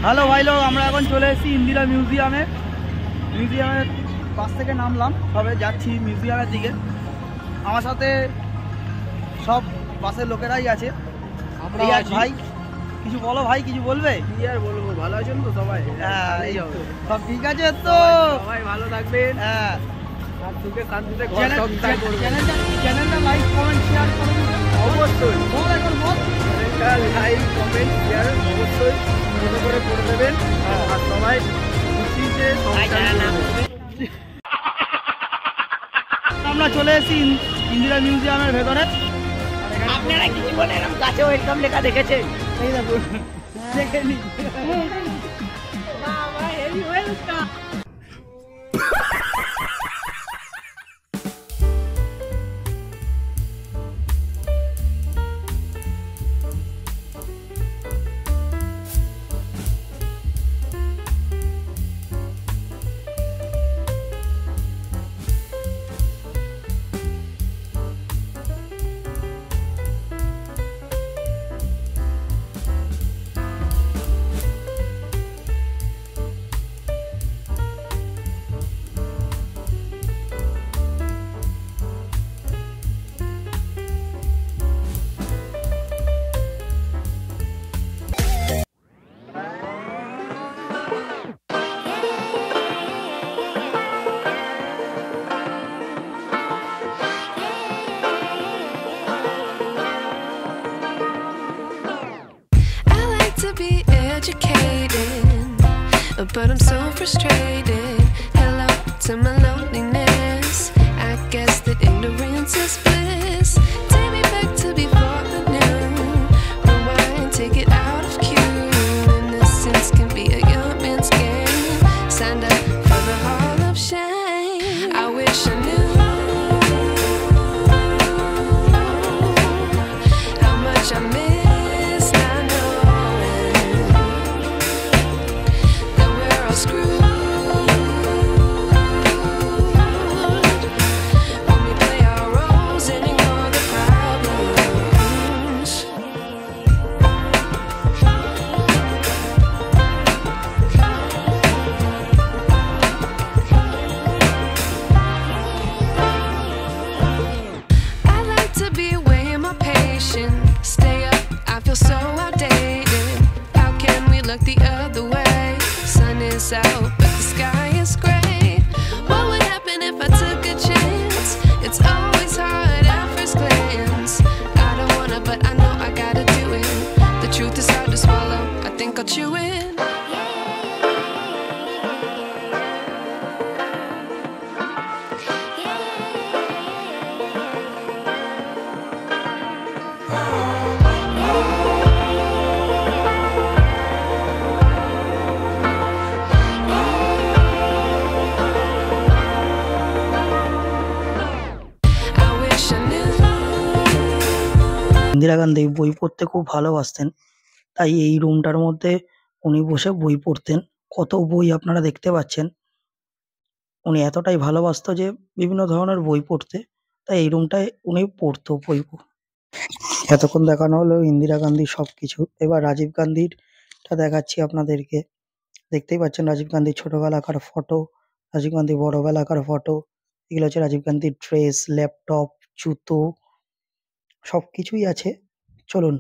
Hello ভাই লোক, আমরা এখন চলে এসেছি ইন্দিরা মিউজিয়ামের পাশ থেকে নামলাম, সবে যাচ্ছি মিউজিয়ামের দিকে। আমার সাথে সব বাসের লোকেরাই আছে। ভাই কিছু বলো, ভাই কিছু বলবে? কি আর বলবো, ভালো আছেন তো সবাই? হ্যাঁ, সব ঠিক আছে তো, সবাই ভালো থাকবেন। হ্যাঁ, আর সুখে শান্তিতে চ্যানেলটা লাইক কমেন্ট শেয়ার করুন অবশ্যই। বল এখন বল, লাইক কমেন্ট শেয়ার অবশ্যই মনে করে করে দেবেন। আর সবাই খুশিতে আমরা চলে এসেছি ইন্দিরা মিউজিয়ামের ভেতরে। আপনারা কি জীবনে এরকম কাছে ওয়েলকাম লেখা দেখেছেন? এই দেখুন, দেখে নি। But I'm so frustrated. Hello to my loneliness. I guess that ignorance is bliss. Take me back to before the new. Rewind, take it out of cue. Innocence can be a young man's game. Signed up for the hall of shame. I wish I knew how much I miss. I know look the other way. Sun is out, but the sky is gray. What would happen if I took a chance? It's always hard at first glance. I don't wanna, but I know I gotta do it. The truth is hard to swallow, I think I'll chew it. Indira Gandhi বই পড়তে খুব ভালোবাসতেন, তাই এই রুমটার মধ্যে উনি বসে বই পড়তেন। কত বই আপনারা দেখতে পাচ্ছেন। উনি এতটাই ভালোবাসতো যে বিভিন্ন ধরনের বই পড়তে, তাই এই রুমটায় উনি পড়তো বই। এতক্ষণ দেখানো হলো ইন্দিরা গান্ধীর সবকিছু। এবার রাজীব গান্ধীরটা দেখাচ্ছি আপনাদেরকে। দেখতেই পাচ্ছেন রাজীব গান্ধীর ছোটবেলাকার ফটো, রাজীব গান্ধীর বড়বেলাকার ফটো। এগুলো হচ্ছে রাজীব গান্ধীর ড্রেস, ল্যাপটপ, জুতো, সবকিছুই আছে। চলুন।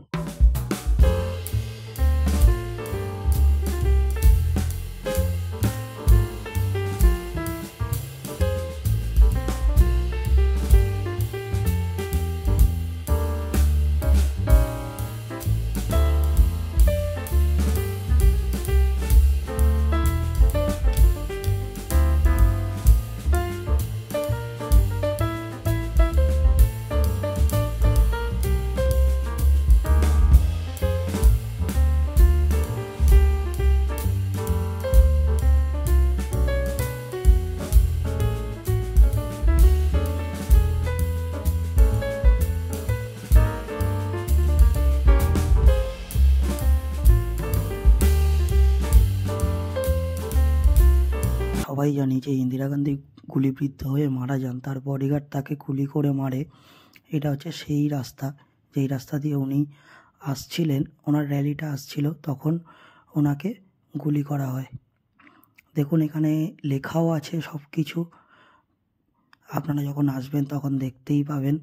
সবাই জানি যে ইন্দিরা গান্ধী গুলিবিদ্ধ হয়ে মারা যান, তার বডিগার্ড তাকে গুলি করে মারে। এটা হচ্ছে সেই রাস্তা যেই রাস্তা দিয়ে উনি আসছিলেন, ওনার র্যালিটা আসছিল, তখন ওনাকে গুলি করা হয়। দেখুন এখানে লেখাও আছে সব কিছু, আপনারা যখন আসবেন তখন দেখতেই পাবেন।